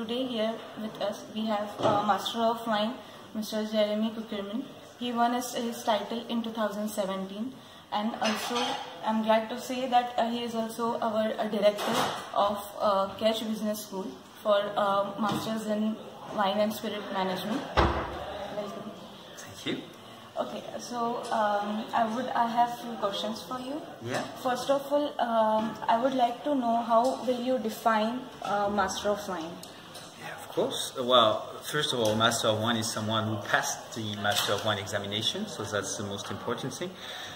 today here with us we have Master of Wine, Mr. Jeremy Cukierman. He won his title in 2017, and also I'm glad to say that he is also our director of KEDGE Business School for Masters in Wine and Spirit Management. Welcome. Thank you. Okay, so I have few questions for you. Yeah. First of all, I would like to know how will you define Master of Wine? Yeah, of course. Well, first of all, Master of Wine is someone who passed the Master of Wine examination, so that's the most important thing.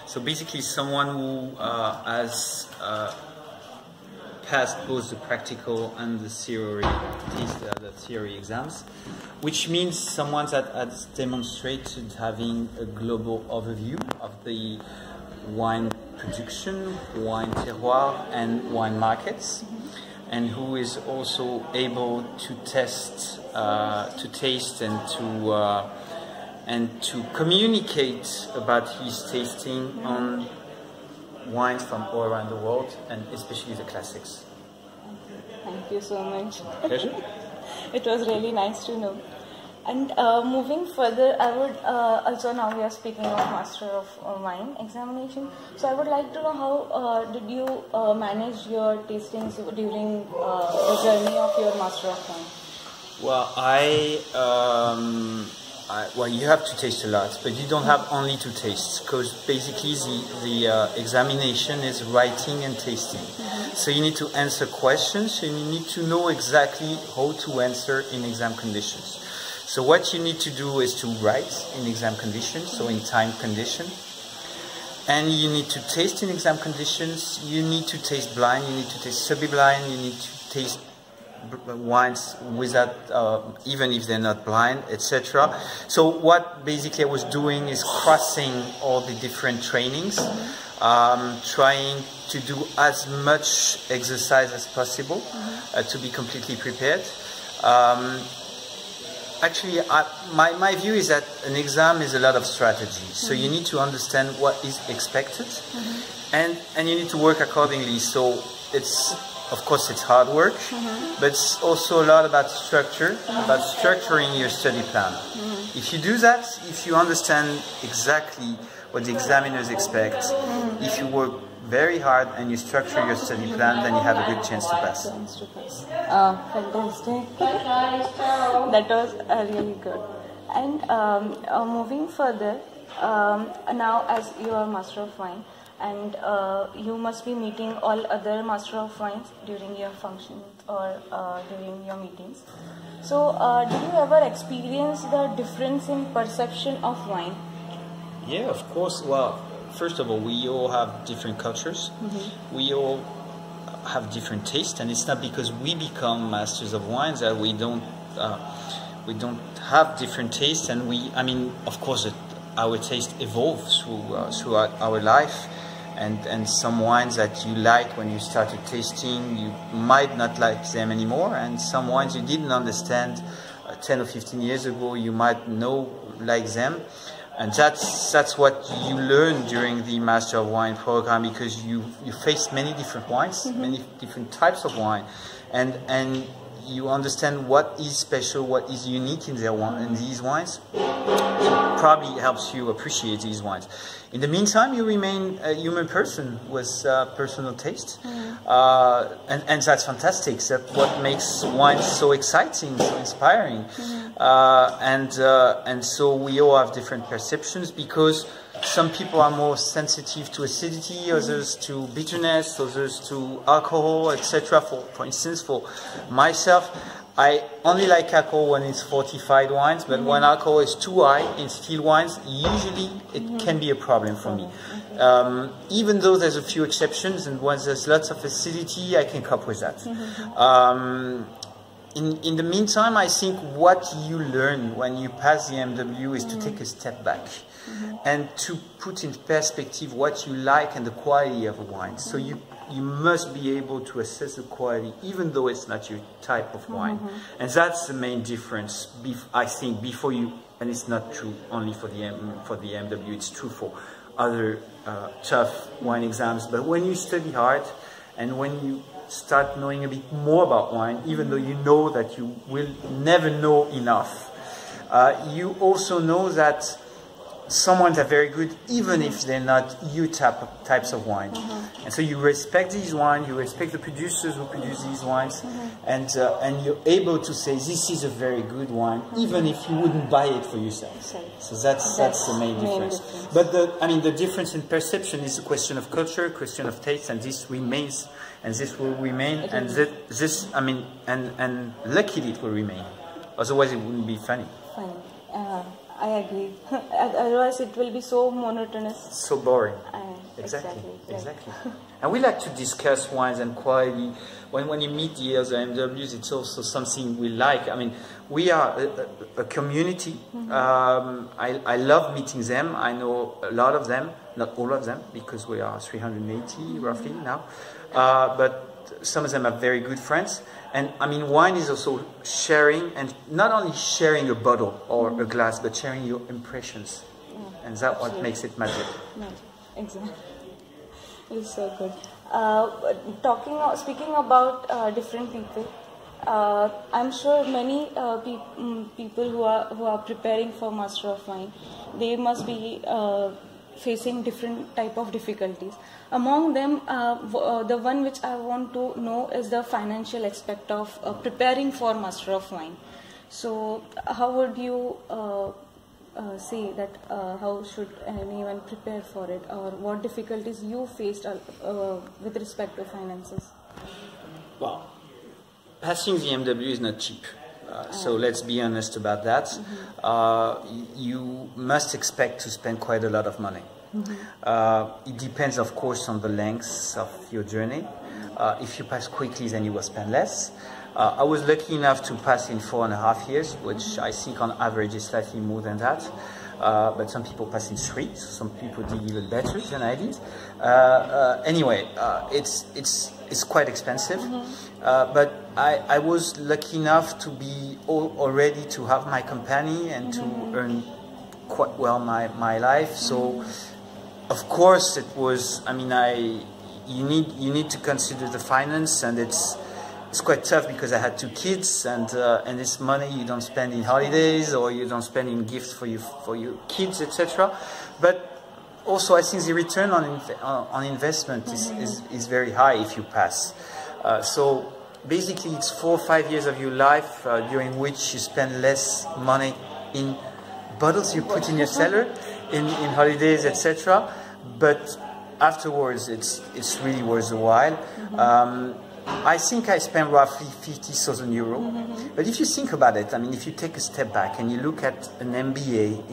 So basically, someone who has passed both the practical and the theory exams, which means someone that has demonstrated having a global overview of the wine production, wine terroir, and wine markets, and who is also able to test, to taste, and to communicate about his tasting on wines from all around the world, and especially the classics. Thank you so much. Pleasure. It was really nice to know. And moving further, I would also, now we are speaking of Master of Wine examination, so I would like to know how did you manage your tastings during the journey of your Master of Wine? Well, well, you have to taste a lot, but you don't have only to taste, because basically the examination is writing and tasting. So you need to answer questions, and you need to know exactly how to answer in exam conditions. So what you need to do is to write in exam conditions, so in time condition, and you need to taste in exam conditions. You need to taste blind, you need to taste semi-blind, you need to taste wines without, even if they're not blind, etc. So what basically I was doing is crossing all the different trainings, trying to do as much exercise as possible to be completely prepared. Actually, my view is that an exam is a lot of strategy. So you need to understand what is expected, and you need to work accordingly. So it's, of course, it's hard work, but it's also a lot about structure, about structuring your study plan. If you do that, if you understand exactly what the examiners expect, if you work very hard and you structure your study plan, then you have a good chance to pass. Fantastic. That was really good. And moving further, now as you are Master of Wine, and you must be meeting all other Master of Wines during your functions or during your meetings. So did you ever experience the difference in perception of wine? Yeah, of course. Well, first of all, we all have different cultures. We all have different tastes, and it's not because we become masters of wines that we don't have different tastes. And I mean, of course, our taste evolves throughout our life. And some wines that you like when you started tasting, you might not like them anymore. And some wines you didn't understand 10 or 15 years ago, you might like them. And that's what you learn during the Master of Wine program, because you face many different wines, many different types of wine, and you understand what is special, what is unique in these wines. It probably helps you appreciate these wines. In the meantime, you remain a human person with personal taste, and that's fantastic. That's what makes wine so exciting, so inspiring, and so we all have different perceptions, because some people are more sensitive to acidity, others to bitterness, others to alcohol, etc. For instance, for myself, I only like alcohol when it's fortified wines, but when alcohol is too high in still wines, usually it can be a problem for me. Even though there's a few exceptions, and when there's lots of acidity, I can cope with that. In the meantime, I think what you learn when you pass the MW is to take a step back and to put in perspective what you like and the quality of a wine. So you must be able to assess the quality, even though it's not your type of wine. And that's the main difference, I think, before you, and it's not true only for the MW, it's true for other tough wine exams. But when you study hard, and when you start knowing a bit more about wine, even though you know that you will never know enough. You also know that some wines are very good, even if they're not your types of wine. And so you respect these wines, you respect the producers who produce these wines, and you're able to say this is a very good wine, even if you wouldn't buy it for yourself. So that's the main difference. But the difference in perception is a question of culture, a question of taste, and this remains, and this will remain, and and luckily it will remain. Otherwise, it wouldn't be funny. I agree. Otherwise, it will be so monotonous. So boring. Exactly. And we like to discuss wines and quality. When you meet the other MWs, it's also something we like. I mean, we are a community. I love meeting them. I know a lot of them, not all of them, because we are 380 roughly now. But some of them are very good friends. And I mean, wine is also sharing, and not only sharing a bottle or a glass, but sharing your impressions. And that's what makes it magic. Exactly. It's so good. Speaking about different people, I'm sure many people who are preparing for Master of Wine, they must be facing different type of difficulties. Among them, the one which I want to know is the financial aspect of preparing for Master of Wine. So how would you say that how should anyone prepare for it, or what difficulties you faced with respect to finances? Well, passing the MW is not cheap. So let's be honest about that. You must expect to spend quite a lot of money. It depends, of course, on the length of your journey. If you pass quickly, then you will spend less. I was lucky enough to pass in 4.5 years, which I think on average is slightly more than that. But some people pass in 3, so some people did even better than I did. Anyway, it's quite expensive. But I was lucky enough to be already to have my company and to earn quite well my life. So of course it was, I mean, you need to consider the finance, and it's quite tough because I had 2 kids, and this money you don't spend in holidays, or you don't spend in gifts for your kids, etc. But also I think the return on investment is very high if you pass. So basically it's 4 or 5 years of your life during which you spend less money in bottles you put in your cellar, in holidays, etc. But afterwards it's really worth the while. I think I spent roughly 50,000 euros. But if you think about it, I mean, if you take a step back and you look at an MBA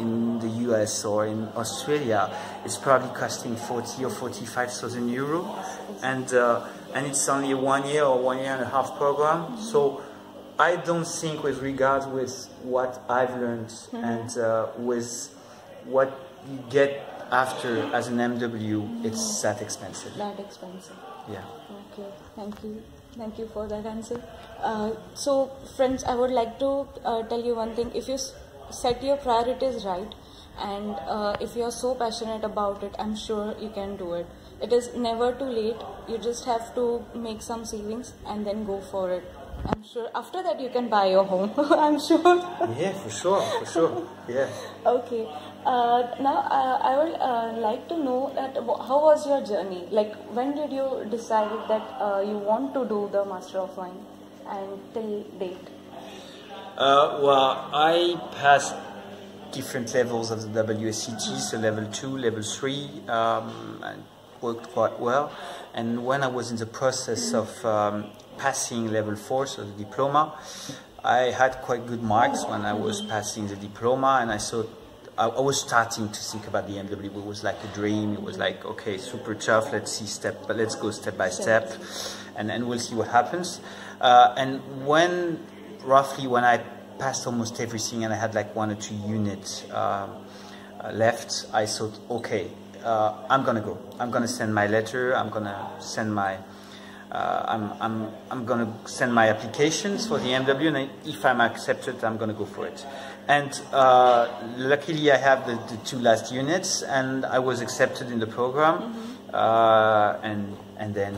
in the US or in Australia, it's probably costing 40 or 45,000 euros, and it's only a 1 year or 1.5 year program. So I don't think, with regards with what I've learned and with what you get after as an MW, it's that expensive. That expensive. Yeah. Okay, thank you for that answer. So friends, I would like to tell you one thing. If you set your priorities right, and if you are so passionate about it, I'm sure you can do it. It is never too late. You just have to make some savings and then go for it. I'm sure after that you can buy your home. I'm sure. Yeah, for sure. Yeah. Okay. Now I would like to know that how was your journey? Like, when did you decide that you want to do the Master of Wine, and till date? Well, I passed different levels of the WSET, so level 2, level 3, and worked quite well. And when I was in the process of passing level 4, so the diploma, I had quite good marks when I was passing the diploma, and I thought I was starting to think about the MW. It was like a dream. It was like, okay, super tough. Let's go step by step, and we'll see what happens. And roughly when I passed almost everything, and I had like 1 or 2 units left, I thought, okay, I'm gonna go. I'm gonna send my letter. I'm gonna send my I'm gonna send my applications for the MW, and if I'm accepted, I'm gonna go for it. And luckily, I have the 2 last units, and I was accepted in the program. and then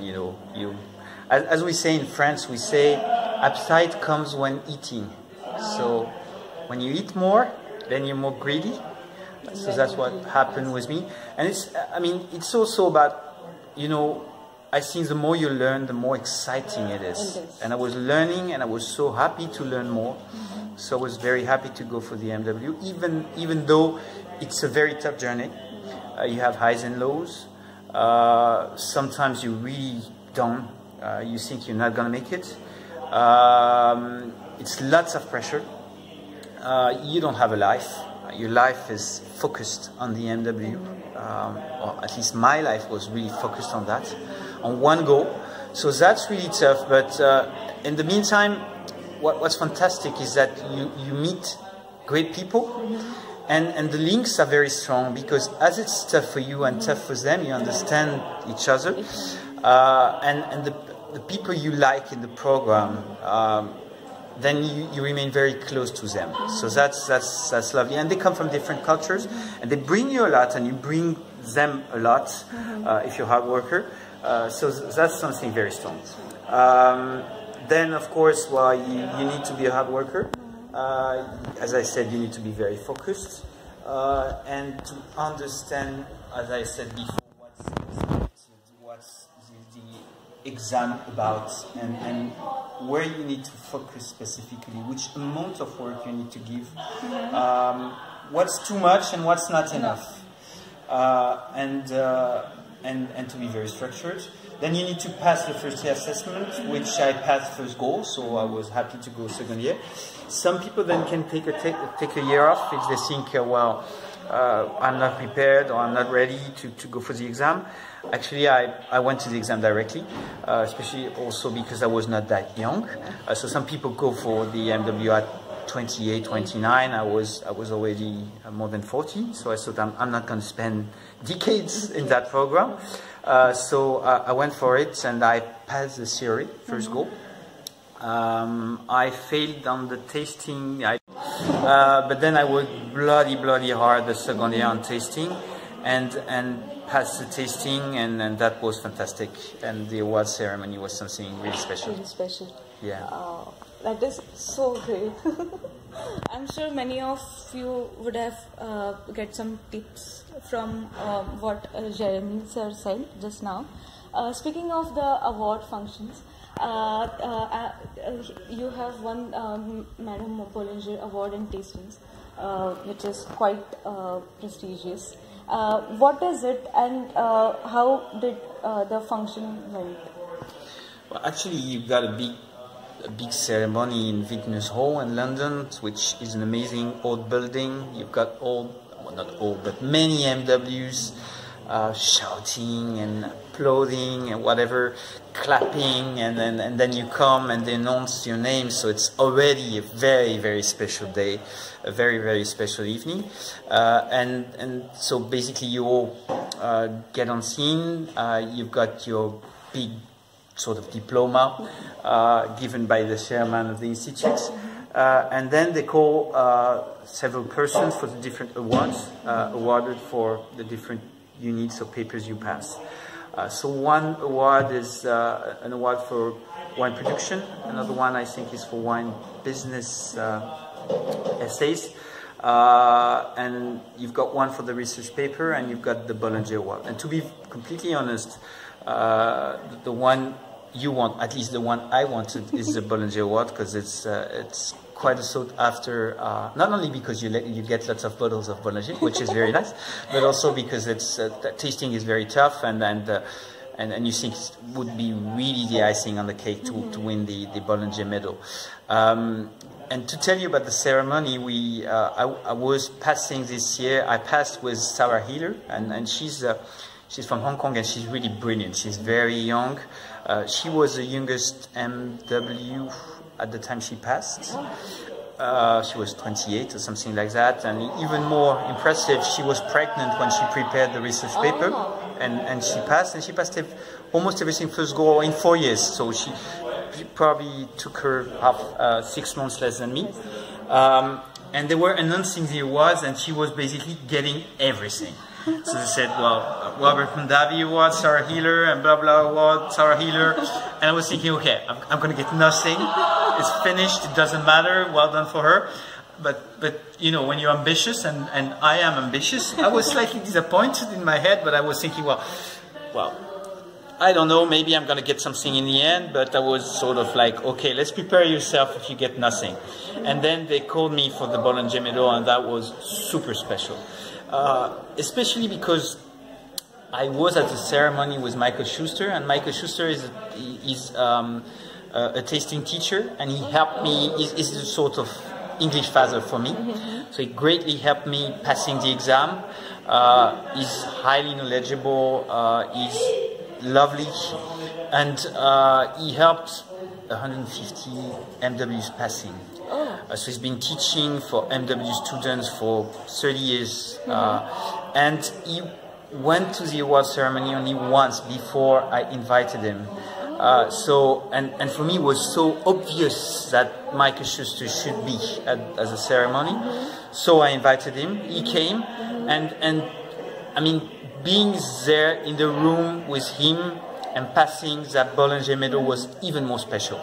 as we say in France, we say appetite comes when eating. So when you eat more, then you're more greedy. So that's what happened with me. And it's also about, I think the more you learn, the more exciting it is. And I was learning, and I was so happy to learn more. So I was very happy to go for the MW, even though it's a very tough journey. You have highs and lows. Sometimes you're really down. You think you're not going to make it. It's lots of pressure. You don't have a life. Your life is focused on the MW, or at least my life was really focused on that, on one goal. So that's really tough. But in the meantime, what's fantastic is that you meet great people, and the links are very strong, because as it's tough for you and tough for them, you understand each other, and the people you like in the program. Then you remain very close to them. So that's lovely. And they come from different cultures, and they bring you a lot, and you bring them a lot if you're a hard worker. So that's something very strong. Then, of course, well, you need to be a hard worker. As I said, you need to be very focused and to understand, as I said before, what's the exam about, and where you need to focus specifically, which amount of work you need to give, what's too much and what's not enough, and to be very structured. Then you need to pass the first year assessment, which I passed first goal, so I was happy to go second year. Some people then can take a year off if they think, well, I'm not prepared, or I'm not ready to go for the exam. Actually, I went to the exam directly, especially also because I was not that young. So some people go for the MW at 28, 29. I was already more than 40. So I thought I'm not going to spend decades in that program. So I went for it, and I passed the theory, first goal. I failed on the tasting, but then I worked bloody hard the second year on tasting, and passed the tasting, and that was fantastic. And the award ceremony was something really special. Really special. Yeah. That is so great. I'm sure many of you would have get some tips from what Jeremy sir said just now. Speaking of the award functions, you have won Madame Bollinger Award in tastings, which is quite prestigious. What is it, and how did the function went? Well, actually, you've got a big ceremony in Vintners Hall in London, which is an amazing old building. You've got not all, but many MWs shouting and applauding and whatever, clapping, and then you come and they announce your name. So it's already a very special day, a very special evening, and so basically you all get on scene. You've got your big sort of diploma given by the chairman of the institute, and then they call several persons for the different awards awarded for the different units or papers you pass. So one award is an award for wine production, another one I think is for wine business essays, and you've got one for the research paper, and you've got the Bollinger Award. And to be completely honest, the one you want, at least the one I wanted, is the Bollinger Award, because it's quite a sought after, not only because you get lots of bottles of Bollinger, which is very nice, but also because it's tasting is very tough, and you think it would be really the icing on the cake to win the Bollinger medal. And to tell you about the ceremony, I was passing this year. I passed with Sarah Healer, and she's from Hong Kong, and she's really brilliant. She's very young. She was the youngest MW at the time she passed. She was 28 or something like that, and even more impressive, she was pregnant when she prepared the research paper, and she passed almost everything first go in 4 years. So she probably took her 6 months less than me, and they were announcing the awards, and she was basically getting everything. So they said, well, Robert Mondavi Award, Sarah Healer, and blah blah award, Sarah Healer. And I was thinking, okay, I'm going to get nothing. It's finished. It doesn't matter. Well done for her. But you know, when you're ambitious, and I am ambitious, I was slightly disappointed in my head. But I was thinking, well, I don't know. Maybe I'm going to get something in the end. But I was sort of like, okay, let's prepare yourself if you get nothing. And then they called me for the Bollinger Medal, and that was super special. Especially because I was at the ceremony with Michael Schuster, and Michael Schuster is a tasting teacher, and he helped me. He's a sort of English father for me, so he greatly helped me passing the exam. He's highly knowledgeable. He's lovely, and he helped 150 MWs passing. So he's been teaching for MW students for 30 years, and he went to the award ceremony only once before I invited him. And for me it was so obvious that Michael Schuster should be at the ceremony. So I invited him, he came, and I mean, being there in the room with him and passing that Bollinger Medal was even more special.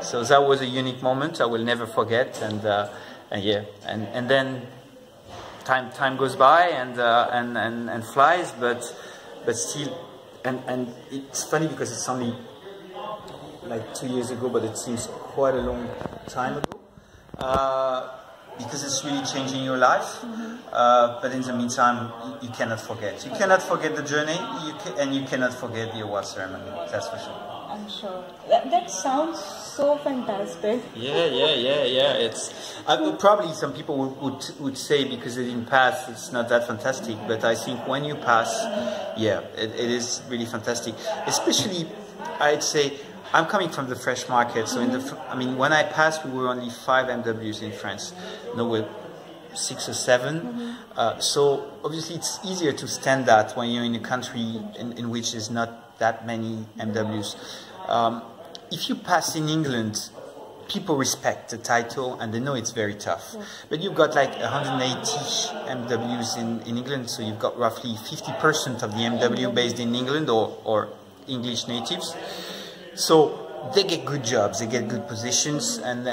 So that was a unique moment I will never forget, and then time goes by and flies, but still, and it's funny because it's only like 2 years ago, but it seems quite a long time ago, because it's really changing your life. But in the meantime, you cannot forget. You cannot forget the journey, and you cannot forget the award ceremony. That's for sure. I'm sure. That sounds so fantastic. Yeah. It's probably some people would say because they didn't pass, it's not that fantastic. But I think when you pass, yeah, it is really fantastic. Especially, I'd say, I'm coming from the French market, so when I passed, we were only 5 MWs in France. No, we're 6 or 7. So obviously, it's easier to stand that when you're in a country in which there's not that many MWs. If you pass in England, people respect the title and they know it's very tough. But you've got like 180 MWs in England, so you've got roughly 50% of the MW based in England or English natives. So they get good jobs, they get good positions, and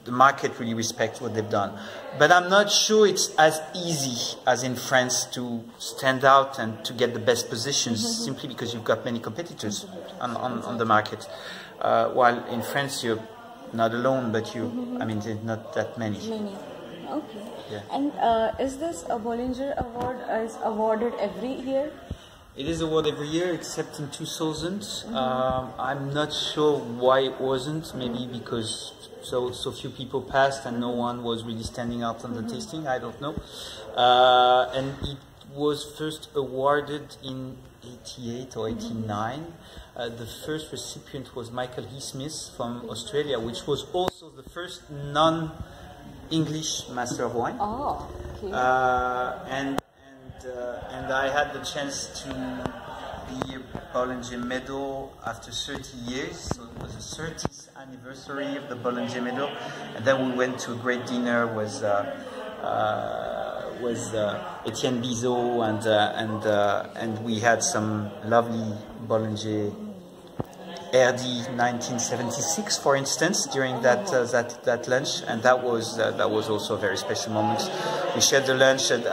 the market really respects what they've done. But I'm not sure it's as easy as in France to stand out and to get the best positions, simply because you've got many competitors on the market. While in France you're not alone, but there's not that many. Okay. Yeah. And is this a Bollinger Award is awarded every year? It is awarded every year, except in 2000. I'm not sure why it wasn't. Maybe because so few people passed and no one was really standing out on the tasting. I don't know. And it was first awarded in 88 or 89. The first recipient was Michael Smith from Australia, which was also the first non-English Master of Wine. Oh, okay. And I had the chance to be a Bollinger Medal after 30 years, so it was the 30th anniversary of the Bollinger Medal, and then we went to a great dinner with Etienne Bizot, and we had some lovely Bollinger RD 1976, for instance, during that lunch, and that was also a very special moment. We shared the lunch, and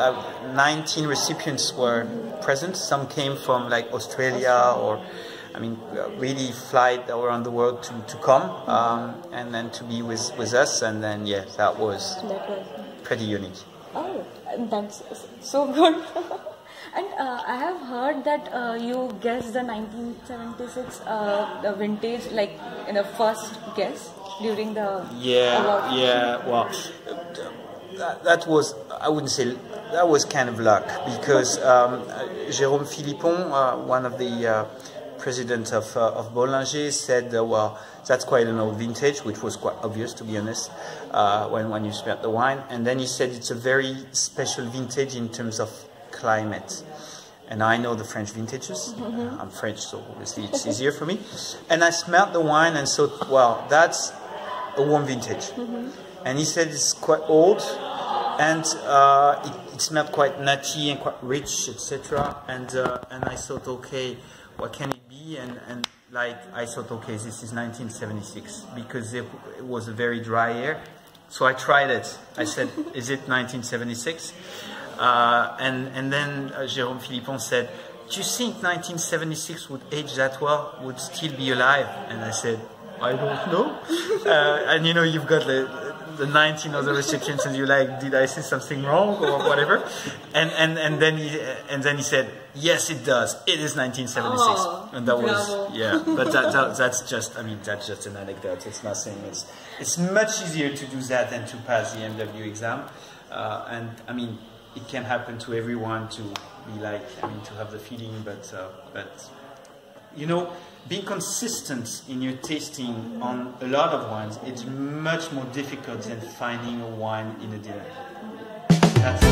19 recipients were present. Some came from like Australia, or really fly around the world to come and then to be with us, and then that was pretty unique. Oh, that's so good. And I have heard that you guessed the 1976 the vintage, like in the first guess during the award. Well, that was, I wouldn't say, that was kind of luck, because Jérôme Philippon, one of the president of Bollinger, said, well, that's quite an old vintage, which was quite obvious, to be honest, when you smelled the wine. And then he said it's a very special vintage in terms of climate. And I know the French vintages. I'm French, so obviously it's easier for me. And I smelled the wine and thought, well, that's a warm vintage. And he said it's quite old, and it smelled quite nutty and quite rich, etc. And I thought, okay, what can it be? And like I thought, okay, this is 1976 because it was a very dry year. So I tried it. I said, is it 1976? And then Jérôme Philippon said, do you think 1976 would age that well, would still be alive? And I said, I don't know. And you know, you've got the 19 other restrictions, and you're like, did I say something wrong or whatever? And then he said, yes, it does. It is 1976. Oh, and that was, yeah. But that's just, I mean, that's just an anecdote. It's nothing. It's much easier to do that than to pass the MW exam. And I mean, it can happen to everyone to be like, I mean, to have the feeling, but you know, being consistent in your tasting on a lot of wines, it's much more difficult than finding a wine in a dinner. That's it.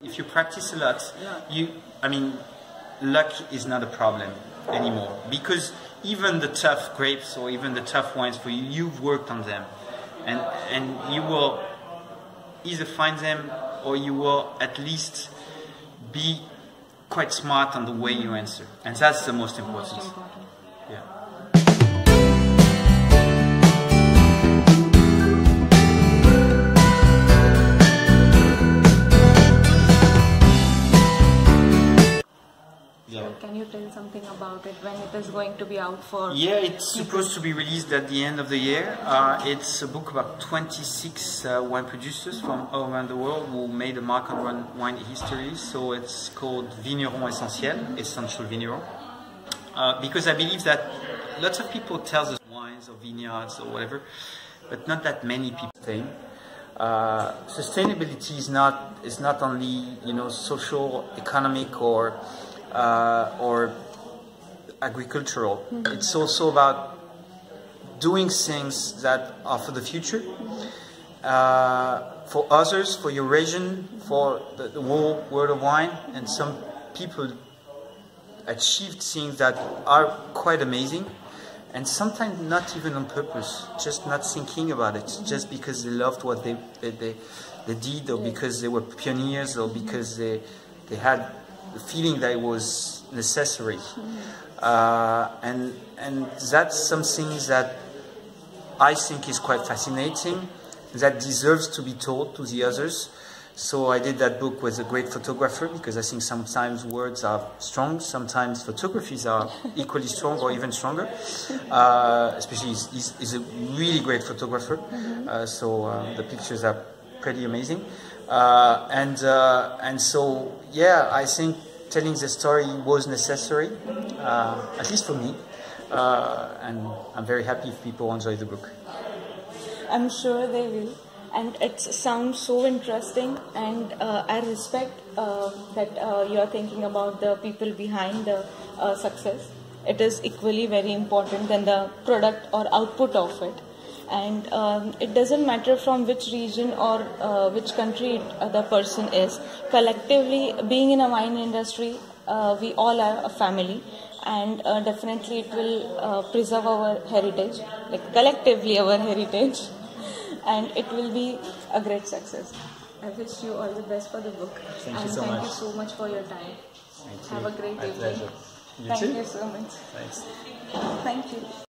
If you practice a lot, I mean, luck is not a problem anymore, because even the tough grapes or even the tough wines for you, you've worked on them, and you will either find them or you will at least be quite smart on the way you answer, and that's the most important. Yeah. So can you tell something about it, when it is going to be out for? Yeah, it's supposed to be released at the end of the year. It's a book about 26 wine producers from all around the world who made a mark on wine history. So it's called Vigneron Essentiel, Essential Vigneron. Because I believe that lots of people tell us wines or vineyards or whatever, but not that many people think. Sustainability is not only, you know, social, economic, or agricultural. Mm-hmm. It's also about doing things that are for the future, for others, for your region, for the whole world of wine. And some people achieved things that are quite amazing, and sometimes not even on purpose, just not thinking about it, just because they loved what they did, or because they were pioneers, or because they had the feeling that it was necessary. And that's something that I think is quite fascinating, that deserves to be told to the others. So I did that book with a great photographer, because I think sometimes words are strong, sometimes photographies are equally strong or even stronger. Especially he's a really great photographer, so the pictures are pretty amazing. And so, yeah, I think telling the story was necessary, at least for me, and I'm very happy if people enjoy the book. I'm sure they will, and it sounds so interesting, and I respect that you're thinking about the people behind the success. It is equally very important than the product or output of it. And it doesn't matter from which region or which country the person is. Collectively, being in a wine industry, we all are a family, and definitely it will preserve our heritage, like collectively our heritage, and it will be a great success. I wish you all the best for the book. Thank you so much. Thank you so much for your time. Thank you. Have a great evening. Pleasure. Thank you so much. Thanks. Thank you.